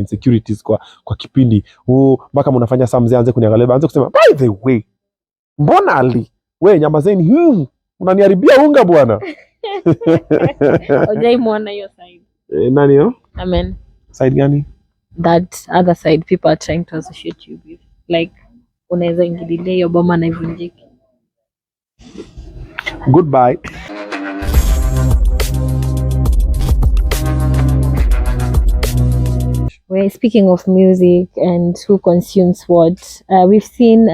insecurities kwa kipindi. Mpaka mnafanya saa mzee aanze kuniangalia, aanze kusema by the way, mbona Ali wewe nyamazeni, unaniharibia unga bwana. Ojai muona hiyo side. Nani yo? Amen. Side gani? That other side people are trying to associate you with. Like unaweza ingililia hiyo boma na ivunjike. Goodbye. We're speaking of music and who consumes what. We've seen,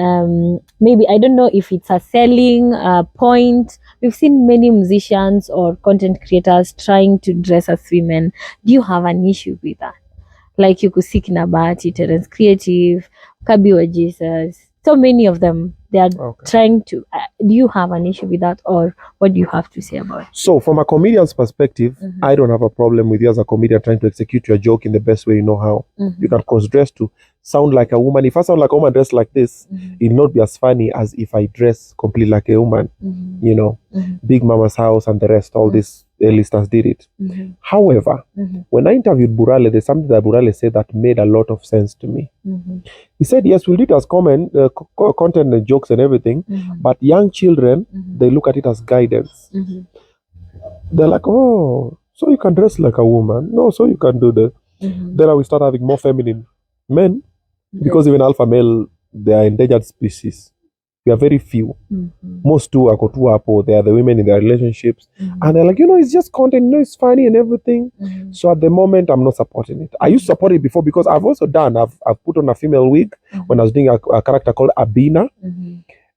maybe, I don't know if it's a selling point. We've seen many musicians or content creators trying to dress as women. Do you have an issue with that? Like you could see Kina Bahati, Terence Creative, Kabiwa Jesus, so many of them. They are trying to. Do you have an issue with that, or what do you have to say about it? So, from a comedian's perspective, I don't have a problem with you as a comedian trying to execute your joke in the best way you know how. You can cross-dress to sound like a woman. If I sound like a woman dressed like this, it'll not be as funny as if I dress completely like a woman. You know, Big Mama's House and the rest, all these A-listers did it. However, when I interviewed Burale, there's something that Burale said that made a lot of sense to me. He said, yes, we'll do it as content and jokes and everything, but young children, they look at it as guidance. They're like, oh, so you can dress like a woman. No, so you can do that. Then we start having more feminine men, because even alpha male, they are endangered species. We are very few. Most two are they are the women in their relationships. And they're like, it's just content, it's funny and everything. So at the moment, I'm not supporting it. I used to support it before because I've also done, I've put on a female wig when I was doing a character called Obinna.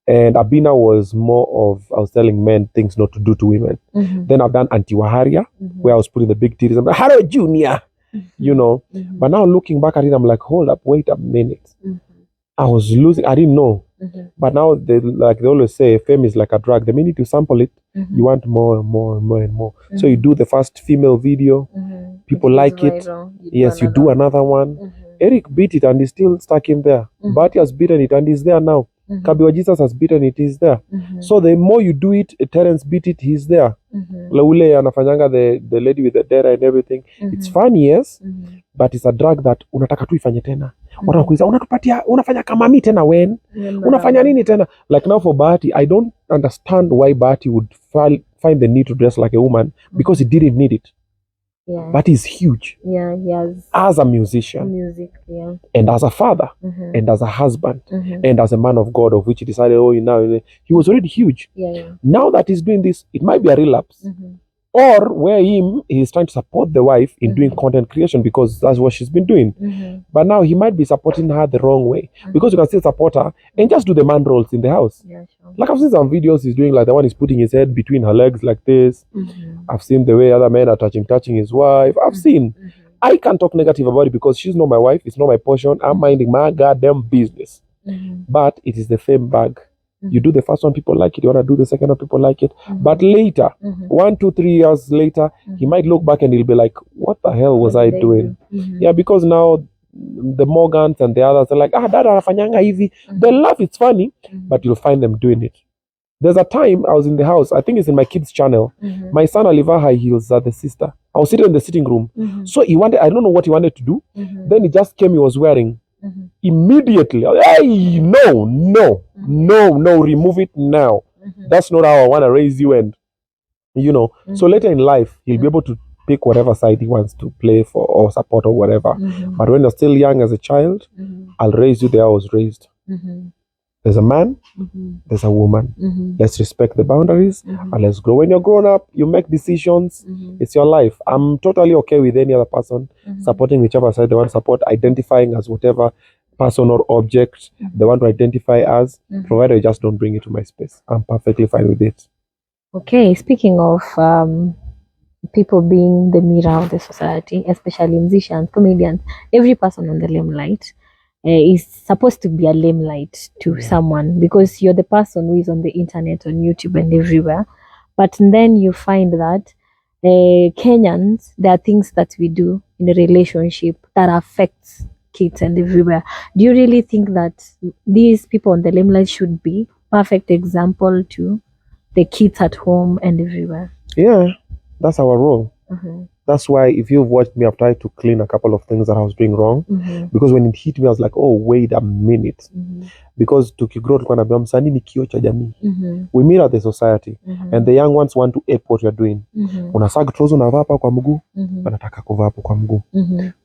And Obinna was more of, I was telling men things not to do to women. Then I've done Anti-Waharia, where I was putting the big titties. I'm like, hello, Junior, But now looking back at it, I'm like, hold up, wait a minute. I was losing, I didn't know. But now, they always say, fame is like a drug. The minute you sample it, you want more and more and more and more. So you do the first female video, people like it. Yes, you do another one. Eric beat it and he's still stuck in there. Bahati has beaten it and he's there now. Kabiwa Jesus has beaten it, he's there. So the more you do it, Terence beat it, he's there. Ule anafanyanga the lady with the dera and everything. It's funny, yes, but it's a drug that unataka tu ifanye tena. Wanakuuliza unatupatia, unafanya kama mimi tena when? Unafanya nini tena? Like now for Bahati, I don't understand why Bahati would find the need to dress like a woman, because he didn't need it. But he's huge. Yeah, he has. As a musician. Music, yeah. And as a father. And as a husband. And as a man of God, of which he decided, he was already huge. Now that he's doing this, it might be a relapse. Or where he's trying to support the wife in doing content creation, because that's what she's been doing. But now he might be supporting her the wrong way, because you can still support her and just do the man roles in the house. Like I've seen some videos he's doing, like the one he's putting his head between her legs like this. I've seen the way other men are touching his wife. I've seen. I can't talk negative about it because she's not my wife. It's not my portion. I'm minding my goddamn business. But it is the same bag. You do the first one, people like it. You want to do the second one, people like it. But later, 1, 2, 3 years later, he might look back and he'll be like, what the hell was I doing? Yeah, because now the Morgans and the others are like, dada anafanyanga hivi. They laugh, it's funny, but you'll find them doing it. There's a time I was in the house, I think it's in my kids' channel. My son Aliva high heels at the sister. I was sitting in the sitting room. So he wanted, I don't know what he wanted to do. Then he just came, he was wearing. Immediately, hey, no, remove it now. That's not how I want to raise you. And so later in life, he'll be able to pick whatever side he wants to play for or support or whatever. But when you're still young as a child, I'll raise you the way I was raised. There's a man, there's a woman. Let's respect the boundaries and let's grow. When you're grown up, you make decisions. It's your life. I'm totally okay with any other person supporting whichever side they want to support, identifying as whatever person or object they want to identify as, provided you just don't bring it to my space. I'm perfectly fine with it. Okay, speaking of people being the mirror of the society, especially musicians, comedians, every person on the limelight is supposed to be a limelight to someone, because you're the person who is on the internet, on YouTube and everywhere. But then you find that Kenyans, there are things that we do in a relationship that affects kids and everywhere. Do you really think that these people on the limelight should be perfect example to the kids at home and everywhere? Yeah, that's our role. That's why if you've watched me, I've tried to clean a couple of things that I was doing wrong. Because when it hit me, I was like, oh, wait a minute. Because tukigrow tulikuwa naambiwa msanii ni kioo cha jamii. We mirror the society. And the young ones want to ape what you're doing. Unasag trouser unavaa hapa kwa mguu, wanataka kuvaa hapo kwa mguu.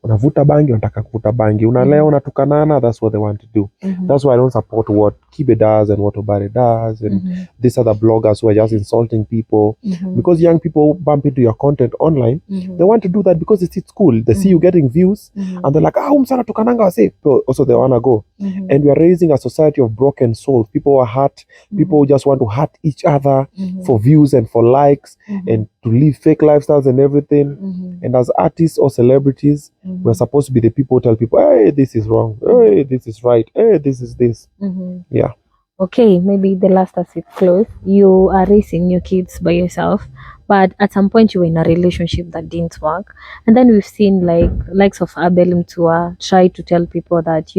Unavuta bangi, wanataka kuvuta bangi. Unalea, unatukanana, that's what they want to do. That's why I don't support what Kibe does and what Obare does and these other bloggers who are just insulting people. Because young people bump into your content online, they want to do that because it's cool. They see you getting views and they're like, msana tukananga wase. Also they wanna go. And we are raising a society of broken souls. People are hurt. People who just want to hurt each other for views and for likes and to live fake lifestyles and everything. And as artists or celebrities, we're supposed to be the people who tell people, hey, this is wrong. Hey, this is right. Hey, this is this. Yeah. Okay, maybe the last as it close, you are raising your kids by yourself, but at some point you were in a relationship that didn't work, and then we've seen likes of Abel Mtua try to tell people that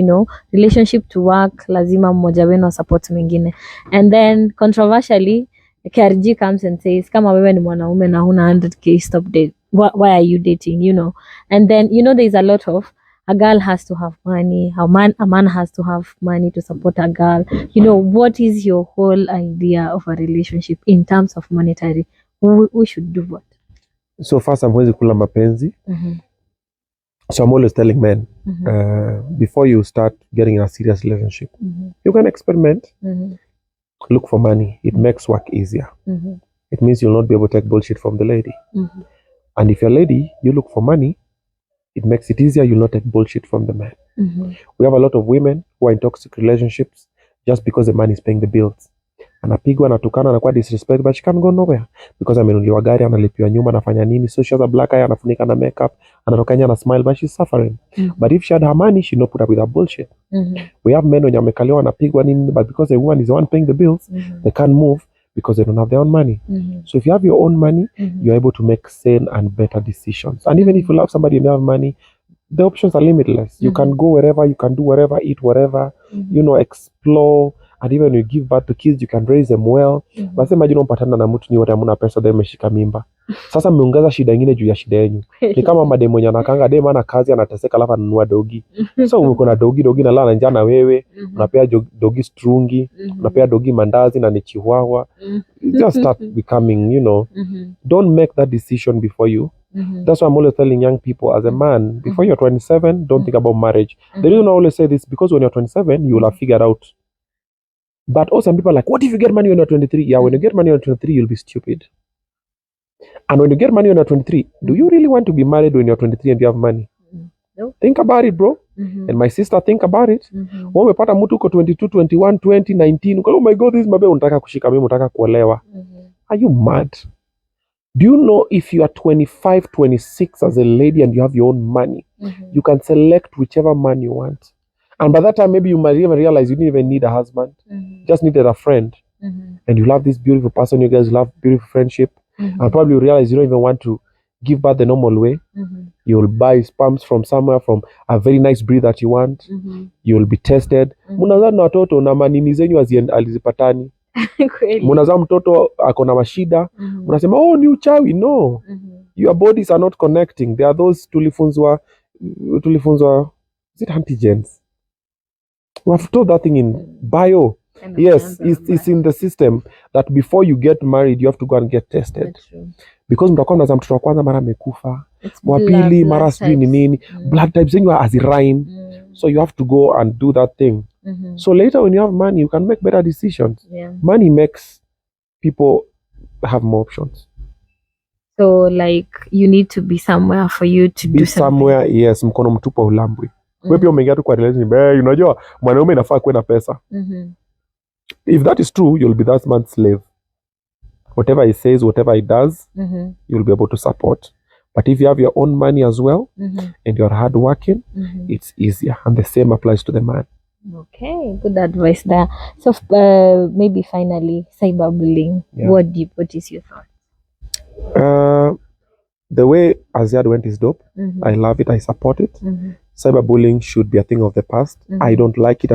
relationship to work lazima mmoja wenu support mwingine, and then controversially KRG comes and says kama wewe ni mwanaume na huna 100k stop date, why are you dating, and then there's a lot of a girl has to have money, a man has to have money to support a girl. What is your whole idea of a relationship in terms of monetary? We should do what? So first, hamwezi kula mapenzi. So I'm always telling men, before you start getting in a serious relationship, you can experiment. Look for money. It makes work easier. It means you'll not be able to take bullshit from the lady. And if you're a lady, you look for money, it makes it easier. You'll not take bullshit from the man. We have a lot of women who are in toxic relationships just because the man is paying the bills. Anapigwa, anatukana, anakuwa disrespect, but she can't go nowhere because amenunuliwa gari, analipiwa nyuma, anafanya nini, so she has a black eye, anafunika na makeup, anatoka nje, ana smile, but she's suffering. But if she had her money, she'd not put up with that bullshit. We have men wenye wamekaliwa, anapigwa nini, but because the woman is the one paying the bills, they can't move because they don't have their own money. So if you have your own money, you're able to make sane and better decisions. And even if you love somebody and you have money, the options are limitless. You can go wherever, you can do whatever, eat whatever, explore. And even when you give birth to kids, you can raise them well. But imagine umpatana na mtu ni wote hamuna pesa, then mmeshika mimba. Sasa mmeongeza shida nyingine juu ya shida yenu. Ni kama mademo anakanga demo ana kazi anateseka alafu ananunua dogi. So uko na dogi na lala njaa na wewe, unapea dogi strungi, unapea dogi mandazi na ni chihuahua. Just start becoming, don't make that decision before you. That's why I'm always telling young people, as a man, before you're 27, don't think about marriage. The reason I always say this, because when you're 27, you will have figured out. But also some people are like, what if you get money when you're 23? Yeah, when you get money when you're 23, you'll be stupid. And when you get money when you're 23, do you really want to be married when you're 23 and you have money? No. Think about it, bro. And my sister, think about it. When umepata mtu uko 22, 21, 20, 19, oh my God, this is my baby, unataka kushika mimi, unataka kuolewa. Are you mad? Do you know if you are 25, 26 as a lady and you have your own money, you can select whichever man you want. And by that time, maybe you might even realize you didn't even need a husband. Just needed a friend. And you love this beautiful person, you guys love beautiful friendship. And probably you realize you don't even want to give birth the normal way. You'll buy sperms from somewhere, from a very nice breed that you want. You'll be tested. Munazaa na watoto na manini zenyu alizipatani. Munazaa mtoto akona mashida. Munasema, oh, ni uchawi. No. Your bodies are not connecting. There are those tulifunzwa, is it antigens? We have told that thing in bio. Yes, it's in the system that before you get married, you have to go and get tested. Because mtakuwa mnazaa mtoto wa kwanza mara amekufa, wa pili mara sijui ni nini, blood types zenyu hazirhyme. So you have to go and do that thing. So later when you have money, you can make better decisions. Money makes people have more options. So you need to be somewhere for you to be do something. Somewhere, yes, mkono mtupa ulambwi. Wewe pia umeingia tu kwa relationship, unajua mwanaume inafaa kuwe na pesa. If that is true, you'll be that man's slave. Whatever he says, whatever he does, you'll be able to support. But if you have your own money as well, and you're hardworking, it's easier. And the same applies to the man. Okay, good advice there. So maybe finally, cyberbullying. What is your thought? The way Aziad went is dope. I love it. I support it. Cyberbullying should be a thing of the past. I don't like it.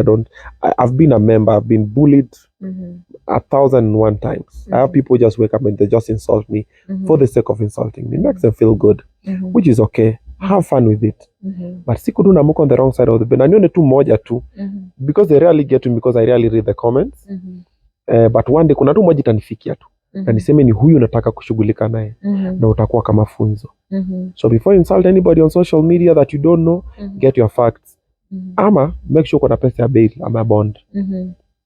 I've been a member. I've been bullied 1,001 times. I have people just wake up and they just insult me for the sake of insulting me. It makes them feel good. which is okay. Have fun with it. But siku tu namuka on the wrong side of the bed. Na nione tu moja tu. Because they rarely get to me because I rarely read the comments. But one day kuna tu moja itanifikia tu. Na niseme ni huyu nataka kushughulika naye. Na utakuwa kama funzo. So before you insult anybody on social media that you don't know, get your facts. Ama make sure kuna pesa ya bail ama bond.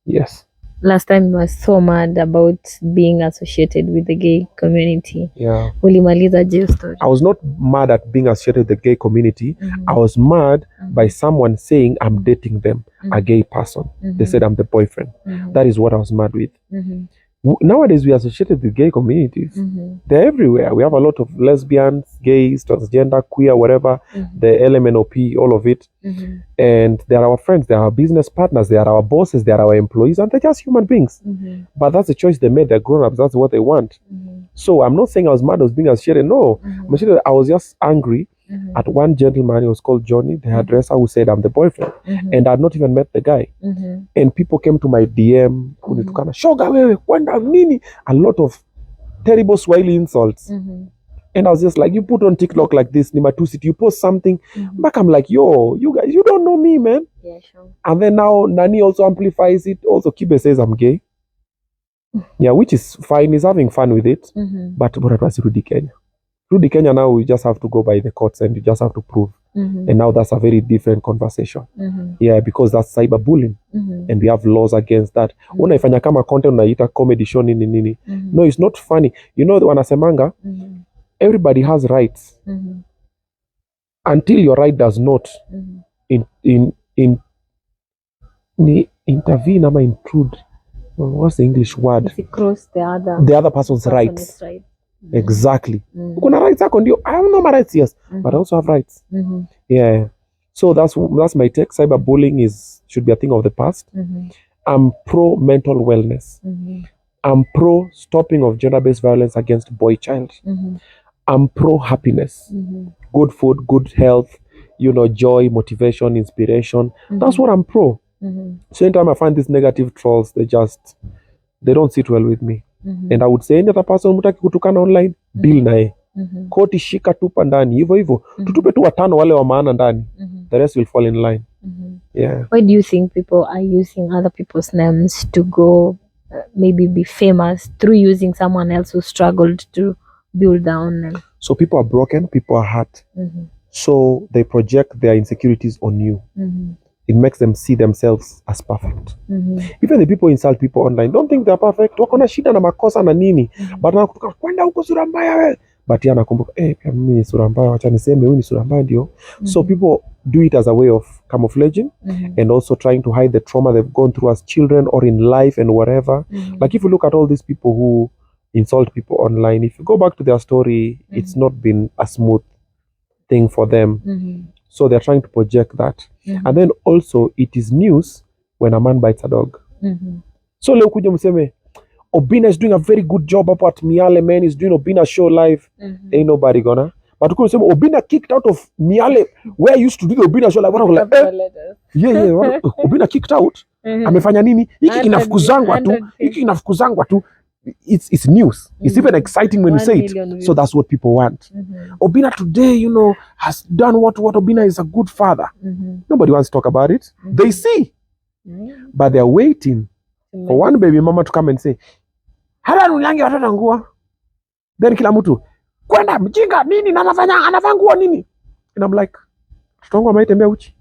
Yes. Last time you were so mad about being associated with the gay community. Yeah. Ulimaliza jail story. I was not mad at being associated with the gay community. I was mad by someone saying I'm dating them, a gay person. They said I'm the boyfriend. That is what I was mad with. Nowadays, we are associated with gay communities. They're everywhere. We have a lot of lesbians, gays, transgender, queer, whatever, the LMNOP, all of it. And they are our friends, they are our business partners, they are our bosses, they are our employees, and they're just human beings. But that's the choice they made. They're grown-ups. That's what they want. So I'm not saying I was mad I was being associated. No. I was just angry at one gentleman. He was called Johnny, the hairdresser, who said I'm the boyfriend. And I had not even met the guy. And people came to my DM, kunitukana, shoga wewe, kwenda nini? A lot of terrible Swahili insults. And I was just like, you put on TikTok like this, ni matusi, you post something. Back I'm like, yo, you guys, you don't know me, man. Yeah, sure. And then now Nani also amplifies it. Also Kibe says I'm gay. Yeah, which is fine. He's having fun with it. But it was Rudy Kenya. Rudy Kenya now we just have to go by the courts and you just have to prove. And now that's a very different conversation. Yeah, because that's cyberbullying. And we have laws against that. Unaifanya kama content unaita comedy show nini. No, it's not funny. You know wanasemanga, everybody has rights. Until your right does not intervene or intrude. What's the English word? If you cross the other person's rights. Right. Exactly. Kuna rights zako ndio. I have no rights, yes, but I also have rights. Yeah. So that's my take. Cyberbullying should be a thing of the past. I'm pro mental wellness. I'm pro stopping of gender-based violence against boy child. I'm pro happiness. Good food, good health, joy, motivation, inspiration. That's what I'm pro. So anytime I find these negative trolls, they don't sit well with me. And I would say any other person mutaki kutukana online, deal naye. Koti shika tupa ndani, hivyo. Tutupe tu watano wale wa maana ndani. The rest will fall in line. Yeah. Why do you think people are using other people's names to go maybe be famous through using someone else who struggled to build their own name? So people are broken, people are hurt. So they project their insecurities on you. It makes them see themselves as perfect. Even the people insult people online don't think they're perfect. Wako na shida na makosa na nini. But nakutuka kwenda huko sura mbaya wewe. But yana nakumbuka pia mimi ni sura mbaya, acha niseme huyu ni sura mbaya ndio. So people do it as a way of camouflaging and also trying to hide the trauma they've gone through as children or in life and whatever. Like if you look at all these people who insult people online, if you go back to their story, it's not been a smooth thing for them. So they're trying to project that. And then also it is news when a man bites a dog. So leo kuja mseme Obinna is doing a very good job up at Miale, man. He's doing Obinna show live. Ain't nobody gonna. But you could say Obinna kicked out of Miale where I used to do the Obinna show like yeah. Obinna kicked out. Amefanya nini? Hiki inafukuzangwa tu. It's news. It's even exciting when you say it. So that's what people want. Obinna today, has done what Obinna is a good father. Nobody wants to talk about it. They see. But they're waiting for one baby mama to come and say, hata nuliange watoto nguo. Then kila mtu, kwenda mjinga nini na anavaa nguo nini? And I'm like, watoto wangu wametembea uchi.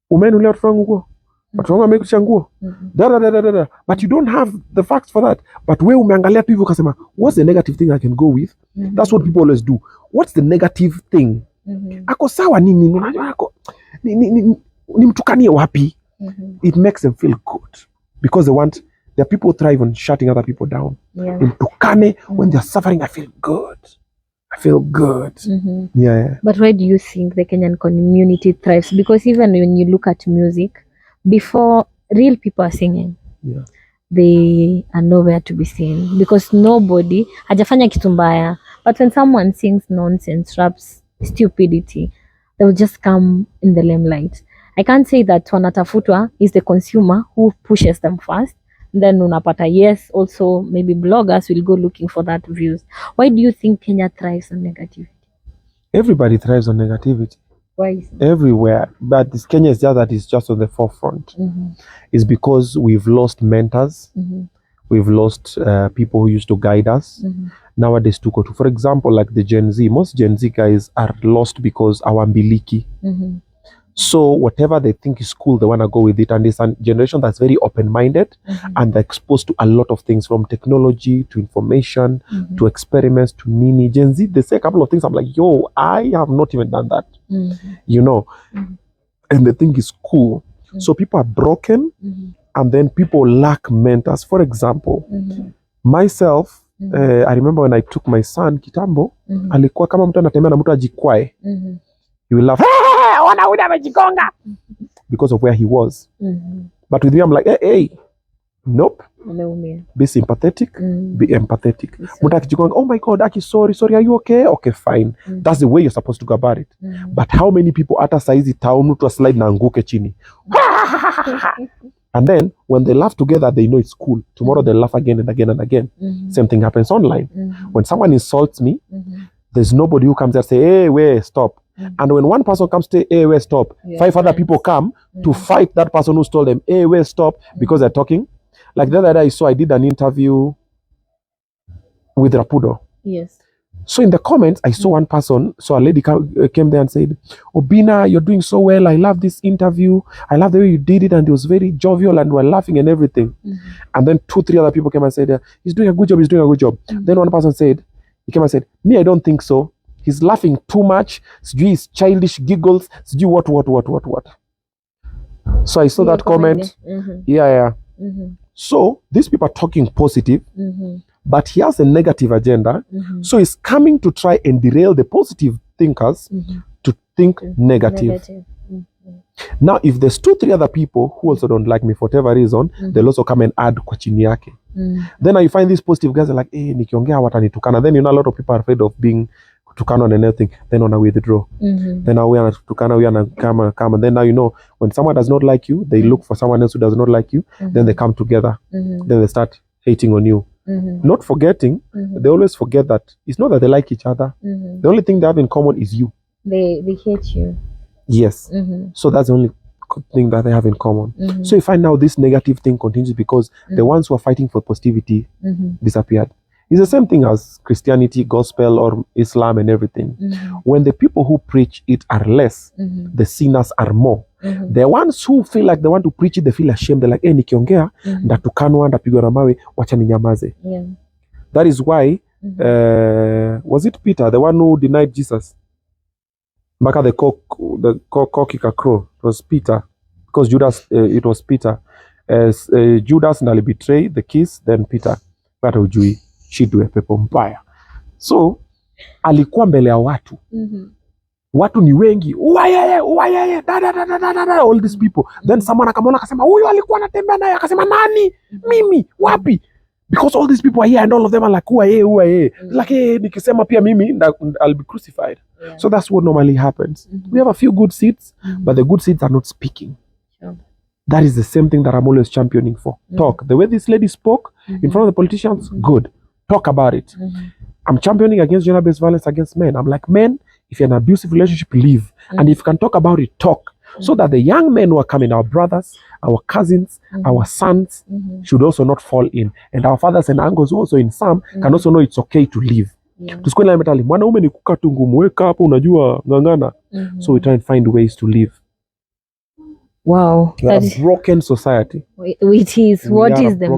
Umenulia watoto wangu nguo. Watoto wangu wamekucha nguo. But you don't have the facts for that. But wewe umeangalia tu hivyo ukasema, what's the negative thing I can go with? That's what people always do. What's the negative thing? Ako sawa nini? Unajua ako ni mtukanie wapi? It makes them feel good. Because their people thrive on shutting other people down. Mtukane, when they're suffering, I feel good. Yeah. But why do you think the Kenyan community thrives? Because even when you look at music, before real people are singing, they are nowhere to be seen because nobody hajafanya kitu mbaya. But when someone sings nonsense, raps, stupidity, they will just come in the limelight. I can't say that wanatafutwa is the consumer who pushes them first. Then unapata, yes, also maybe bloggers will go looking for that views. Why do you think Kenya thrives on negativity? Everybody thrives on negativity. Why is that? Everywhere. But this Kenya is just that it's just on the forefront. It's because we've lost mentors. We've lost people who used to guide us. Nowadays, to go to, for example, like the Gen Z, most Gen Z guys are lost because our mbiliki. So whatever they think is cool, they want to go with it. And it's a generation that's very open-minded and they're exposed to a lot of things, from technology to information to experiments to nini. Gen Z, they say a couple of things. I'm like, yo, I have not even done that, you know, and they think it's cool. So people are broken and then people lack mentors. For example, myself, I remember when I took my son Kitambo, alikuwa kama mtu anatembea na mtu ajikwae. He will laugh, because of where he was. But with me, I'm like, hey, nope. Be sympathetic, be empathetic. Oh my God, Aki, sorry, are you okay? Okay, fine. That's the way you're supposed to go about it. But how many people ata saizi town to slide na anguke chini? And then when they laugh together, they know it's cool. Tomorrow they laugh again and again and again. Same thing happens online. When someone insults me, there's nobody who comes there and say, hey, wait, stop. And when one person comes to say, hey, wait, stop, 5 other people come to fight that person who's told them, hey, wait, stop, because they're talking. Like the other day I did an interview with Rapudo. Yes. So in the comments, I saw one person, so a lady came there and said, Obinna, you're doing so well. I love this interview. I love the way you did it. And it was very jovial and we're laughing and everything. And then 2-3 other people came and said, he's doing a good job. Then one person said, he came and said, me, I don't think so. He's laughing too much. His childish giggles. What. So I saw that comment. Yeah. So these people are talking positive. But he has a negative agenda. So he's coming to try and derail the positive thinkers to think negative. Now, if there's 2-3 other people who also don't like me for whatever reason, they'll also come and add kwa chini yake. Then you find these positive guys are like, hey, nikiongea watanitukana. Then a lot of people are afraid of being tukana and anything. Then wanna withdraw. Then now we are tukana, we are come. And then now when someone does not like you, they look for someone else who does not like you. Then they come together. Then they start hating on you. Not forgetting, they always forget that it's not that they like each other. The only thing they have in common is you. They hate you. Yes. So that's the only thing that they have in common. So you find now this negative thing continues because the ones who are fighting for positivity disappeared. It's the same thing as Christianity, gospel, or Islam and everything. When the people who preach it are less, the sinners are more. The ones who feel like they want to preach it, they feel ashamed. They're like, hey, nikiongea, ndatukanwa, ndapigwa na mawe, wacha ninyamaze. That is why, was it Peter, the one who denied Jesus? Back at the cock crow, it was Peter. Because Judas, it was Peter. Judas nali betray the kiss, then Peter. But ujui, shidwe pepo mbaya. So, alikuwa mbele ya watu. Watu ni wengi, uwayeye, all these people. Then someone akamwona akasema, huyo alikuwa anatembea naye, akasema nani? Mimi, wapi? Because all these people are here and all of them are like, uwayeye. Like, hey, nikisema pia mimi, I'll be crucified. So that's what normally happens. We have a few good seeds, but the good seeds are not speaking. That is the same thing that I'm always championing for. Talk. The way this lady spoke in front of the politicians, good. Talk about it. I'm championing against gender-based violence against men. I'm like, men, if you're in an abusive relationship, leave. And if you can talk about it, talk. So that the young men who are coming, our brothers, our cousins, our sons, should also not fall in. And our fathers and uncles who also in some can also know it's okay to leave. Tusikwe na metali, mwanaume ni kukaa tu ngumu, weka hapo unajua ngangana. So we try and find ways to live. Wow. We are a broken society. It is. What is the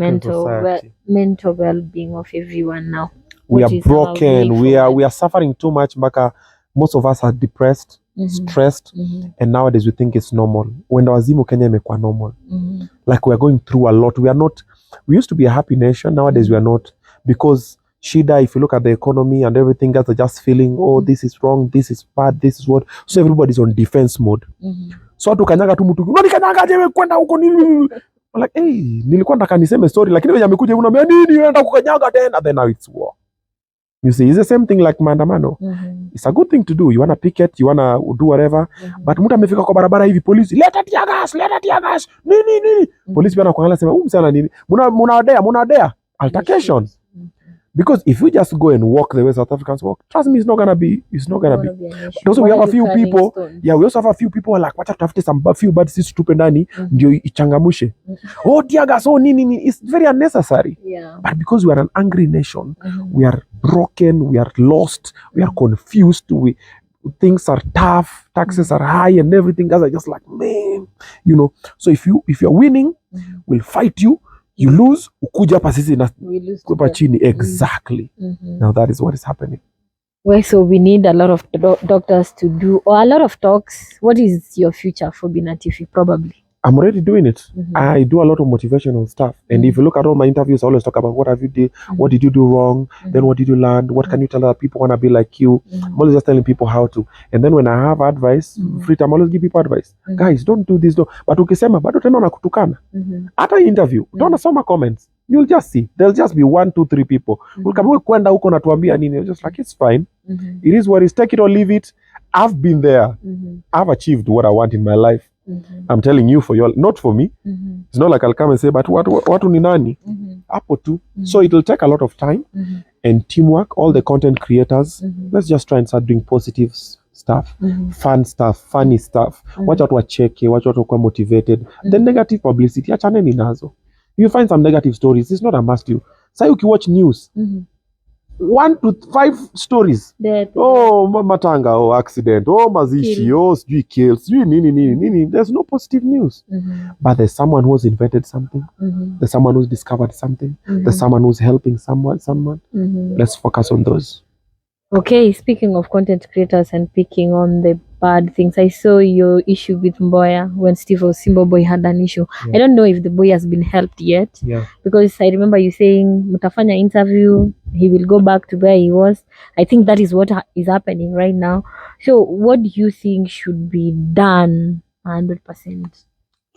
mental well-being of everyone now? We are broken. We are suffering too much. Most of us are depressed, stressed, and nowadays we think it's normal. When wazimu Kenya imekuwa normal. Like we are going through a lot. We used to be a happy nation. Nowadays we are not, because shida, if you look at the economy and everything, guys are just feeling, oh, this is wrong, this is bad, this is what. So everybody's on defense mode. So watu kanyaga tu mtu, unanikanyaga je kwenda huko nini? Like, hey, nilikuwa nataka niseme story lakini wewe amekuja unaniambia nini unaenda kukanyaga tena, then now it's war. You see, it's the same thing like maandamano. It's a good thing to do. You wanna picket, you wanna do whatever. But mtu amefika kwa barabara hivi, polisi, leta tear gas. Nini. Polisi bana kuangalia sema, msana nini? Munaodea altercation. Because if you just go and walk the way South Africans walk, trust me, it's not gonna be. Also, we have a few people. Yeah, we also have a few people like, wacha tutafute some few bad sisi tupe ndani ndio ichangamushe. Oh, tiaga, so nini, it's very unnecessary. Yeah. But because we are an angry nation, we are broken, we are lost, we are confused, things are tough, taxes are high, and everything. Guys are just like, man, you know. So if you're winning, we'll fight you. You lose, ukuja hapa sisi na kupa chini. Exactly. Now that is what is happening. Well, so we need a lot of doctors to do, or a lot of talks. What is your future for Obinna TV? Probably. I'm already doing it. I do a lot of motivational stuff. And if you look at all my interviews, I always talk about what have you did, what did you do wrong, then what did you learn, what can you tell other people want to be like you. I'm always just telling people how to. And then when I have advice, free time, I always give people advice. Guys, don't do this, don't. But ukisema, bado tena unakutukana. After interview, don't soma comments. You'll just see. There'll just be 1, 2, 3 people. We'll kwenda huko na tuambia nini. You're just like, it's fine. It is what it is. Take it or leave it. I've been there. I've achieved what I want in my life. I'm telling you for your, not for me. It's not like I'll come and say, but what ni nani? Apo tu. So it'll take a lot of time and teamwork. All the content creators, let's just try and start doing positive stuff, fun stuff, funny stuff. Watch out wacheke, watch out wakwa motivated. The negative publicity, achaneni nazo. You find some negative stories, it's not a must you. Say you watch news. 1 to 5 stories. Oh, matanga, oh, accident, oh, mazishi, oh, sijui kills, sijui nini. There's no positive news. But there's someone who's invented something. There's someone who's discovered something. There's someone who's helping someone. Let's focus on those. Okay, speaking of content creators and picking on the bad things, I saw your issue with Mboya when Steve Simboboy had an issue. I don't know if the boy has been helped yet. Because I remember you saying mutafanya interview, he will go back to where he was. I think that is what is happening right now. So what do you think should be done 100%?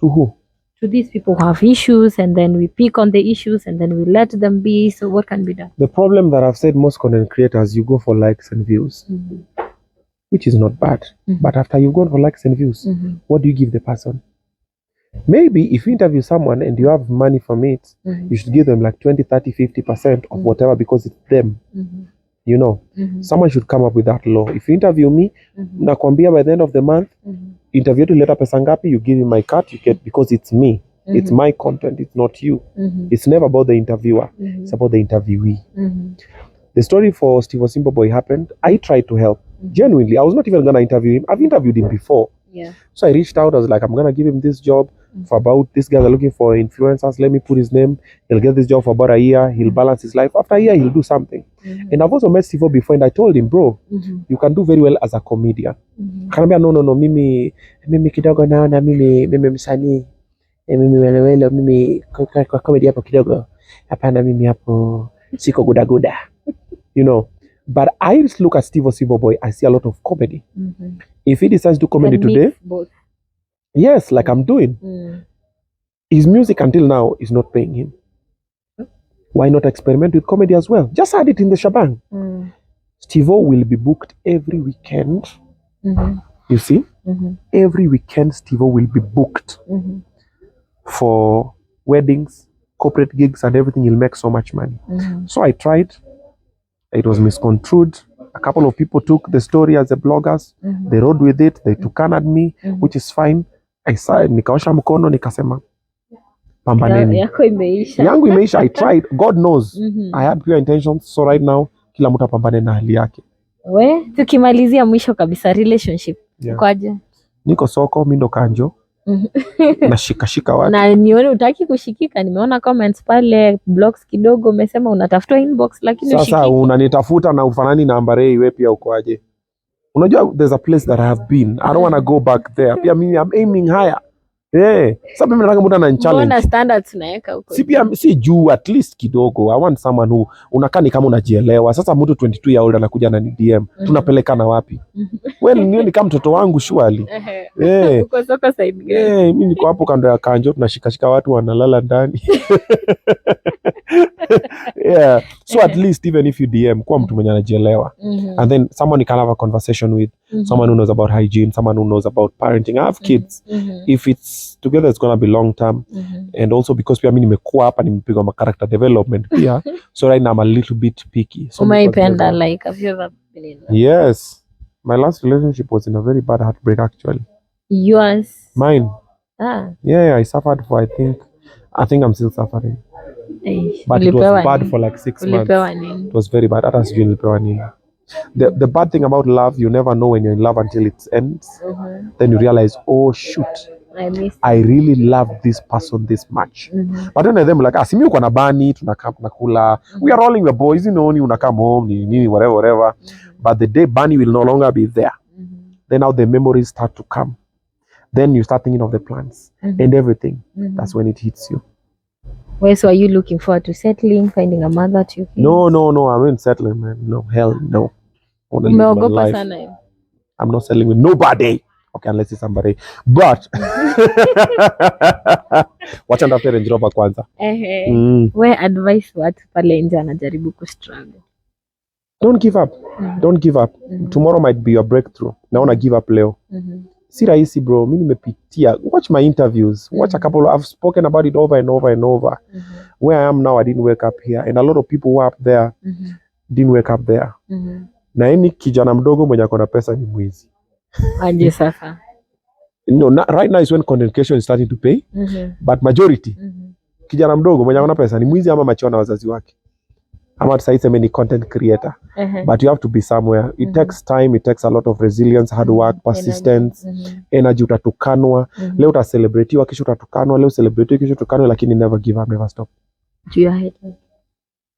To who? To these people who have issues, and then we pick on the issues and then we let them be. So what can be done? The problem that I've said, most content creators, you go for likes and views, which is not bad. But after you've gone for likes and views, what do you give the person? Maybe if you interview someone and you have money from it, you should give them like 20, 30, 50% of whatever, because it's them. You know, someone should come up with that law. If you interview me, nakwambia by the end of the month, interview to leta pesa ngapi, you give me my cut, you get, because it's me. It's my content, it's not you. It's never about the interviewer, it's about the interviewee. The story for Steve Simboboy happened. I tried to help. Genuinely, I was not even gonna interview him. I've interviewed him before. So I reached out, I was like, I'm gonna give him this job for about, these guys are looking for influencers, let me put his name, he'll get this job for about a year, he'll balance his life. After a year, he'll do something. And I've also met Steve before, and I told him, bro, you can do very well as a comedian. Kanambia, no, mimi kidogo naona, mimi msanii, mimi welewele, mimi kwa comedy hapo kidogo, hapana mimi hapo siko guda. You know, but I just look at Steve Simboboy, I see a lot of comedy. If he decides to do comedy today, yes, like I'm doing, his music until now is not paying him. Why not experiment with comedy as well? Just add it in the shebang. Steve-O will be booked every weekend. You see? Every weekend Steve-O will be booked for weddings, corporate gigs, and everything. He'll make so much money. So I tried. It was misconstrued. A couple of people took the story as the bloggers. They rode with it. They took at me, which is fine. I saw, nikaosha mkono, nikasema, pambaneni. Yangu imeisha. I tried. God knows. I had pure intentions. So right now, kila mtu apambane na hali yake. Tukimalizia mwisho kabisa, relationship. Ukoaje? Niko soko, mimi ndo kanjo. Nashika watu. Na nione utaki kushikika. Nimeona comments pale, blogs kidogo, umesema unatafuta inbox lakini ushikiki. Sasa unanitafuta na ufanani na Ambarei, wewe pia ukoaje? Unajua there's a place that I have been. I don't want to go back there. Pia mimi I'm aiming higher. Sasa mimi nataka mtu ananichallenge. Mbona standards naweka huko? Si juu, at least kidogo. I want someone who unakani kama unajielewa. Sasa mtu 22 year old anakuja na DM. Tunapelekana wapi? Wewe ni kama mtoto wangu surely. Uko soko side gani? Mimi niko hapo kando ya kanjo, tunashikashika watu wanalala ndani. Yeah, so at least even if you DM kuwa mtu mwenye anajielewa, and then someone you can have a conversation with, someone who knows about hygiene, someone who knows about parenting. I have kids. If it's together it's gonna be long term, and also because pia mimi nimekuwa hapa nimepigwa ma character development pia, so right now I'm a little bit picky. So umeipenda, like have you ever been in love? Yes, my last relationship was in a very bad heartbreak actually. Yours? Mine. Ah. Yeah, I suffered for I think I'm still suffering. Eish, But it was ulipewa bad nini? for like 6 Ulipewa months. nini? It was very bad. Hata sijui nilipewa nini. The bad thing about love, you never know when you're in love until it ends. Then you realize, oh shoot, I really love this person this much. But then them like, asimi uko na bani, tunakaa tunakula. We are rolling the boys, you know, ni unakam home, ni whatever. But the day Bunny will no longer be there, then now the memories start to come. Then you start thinking of the plans and everything. That's when it hits you. Where so are you looking forward to settling, finding a mother to your kids? No. I mean settling, man. No, hell no. I wanna live my life. I'm not settling with nobody. Okay, unless it's somebody. But wacha ndafute Range Rover kwanza. Where advice watu pale nje anajaribu kustruggle? Don't give up. Don't give up. Tomorrow might be your breakthrough. Naona give up leo. Si rahisi bro, mimi nimepitia. Watch my interviews. Watch a couple. I've spoken about it over and over and over. Where I am now, I didn't wake up here, and a lot of people who are up there didn't wake up there. Na any kijana mdogo mwenye akona pesa ni mwizi. Aje sasa. No, right now is when content creation is starting to pay. But majority kijana mdogo mwenye akona pesa ni mwizi ama machiona wazazi wake. Ama sasa ni content creator. But you have to be somewhere. It takes time, it takes a lot of resilience, hard work, persistence, energy. Utatukanwa, leo utacelebratiwa, kesho utatukanwa, leo celebrate, kesho utatukanwa, lakini never give up, never stop. Do you hate them?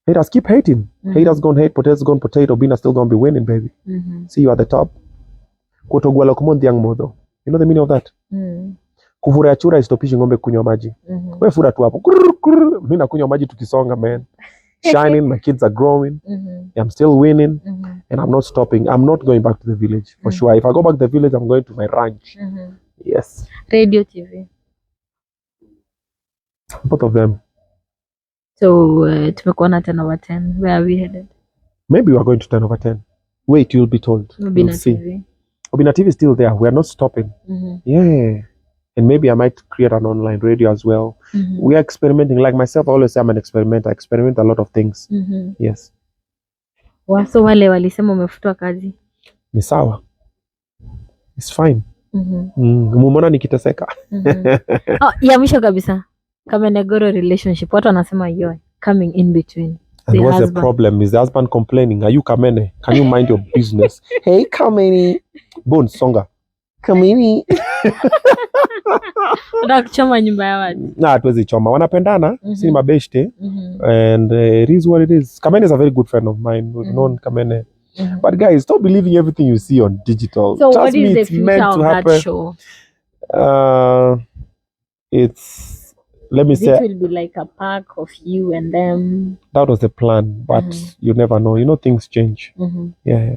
Haters keep hating. Haters gonna hate, potatoes gonna potato, Obinna still gonna be winning, baby. See you at the top. Kutogwala kumondi yang modo. You know the meaning of that? Kuvura ya chura istopishi ngombe kunywa maji. Wewe fura tu hapo. Mimi nakunywa maji tukisonga, man. Shining, my kids are growing. I'm still winning, and I'm not stopping. I'm not going back to the village for sure. If I go back to the village, I'm going to my ranch. Yes. Radio, TV. Both of them. So tumekuona 10 over 10. Where are we headed? Maybe we are going to 10 over 10. Wait, you'll be told. Obinna TV. Obinna TV is still there. We are not stopping. Yeah. And maybe I might create an online radio as well. We are experimenting. Like myself, I always say I'm an experimenter. I experiment a lot of things. Yes. So wale walisema umefutwa kazi? Ni sawa. It's fine. Mumona nikiteseka. Oh, ya mwisho kabisa. Kamene Goro relationship. Watu wanasema you're coming in between. And what's the problem? Is the husband complaining? Are you Kamene? Can you mind your business? Hey Kamene. Bones songa. Kamene. Kuchoma nyumba ya watu. Hatuwezi choma. Wanapendana, si mabeshte. And it is what it is. Kamene is a very good friend of mine. We've known Kamene. But guys, stop believing everything you see on digital. So trust what is me, the it's future meant of to that happen. show? It's, let me say, it will be like a pack of you and them. That was the plan, but you never know. You know, things change. Yeah.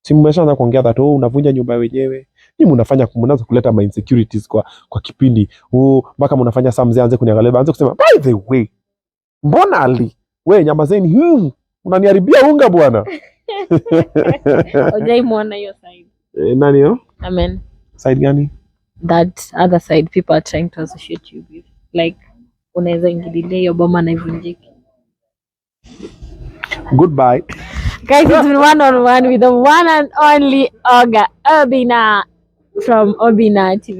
Si mmeshaanza kuongea that unavunja nyumba wenyewe. Ni mnaanza kuleta ma insecurities kwa kipindi. Mpaka mnafanya saa mzee aanze kuniangalia, aanze kusema by the way, mbona ali wewe nyamazeni, unaniharibia unga bwana. Ojai muona hiyo side. Nani hiyo? Amen. Side gani? That other side people are trying to associate you with. Like unaweza ingililia hiyo boma na ivunjike. Goodbye. Guys, it's been one-on-one with the one and only Obinna from Obinna TV.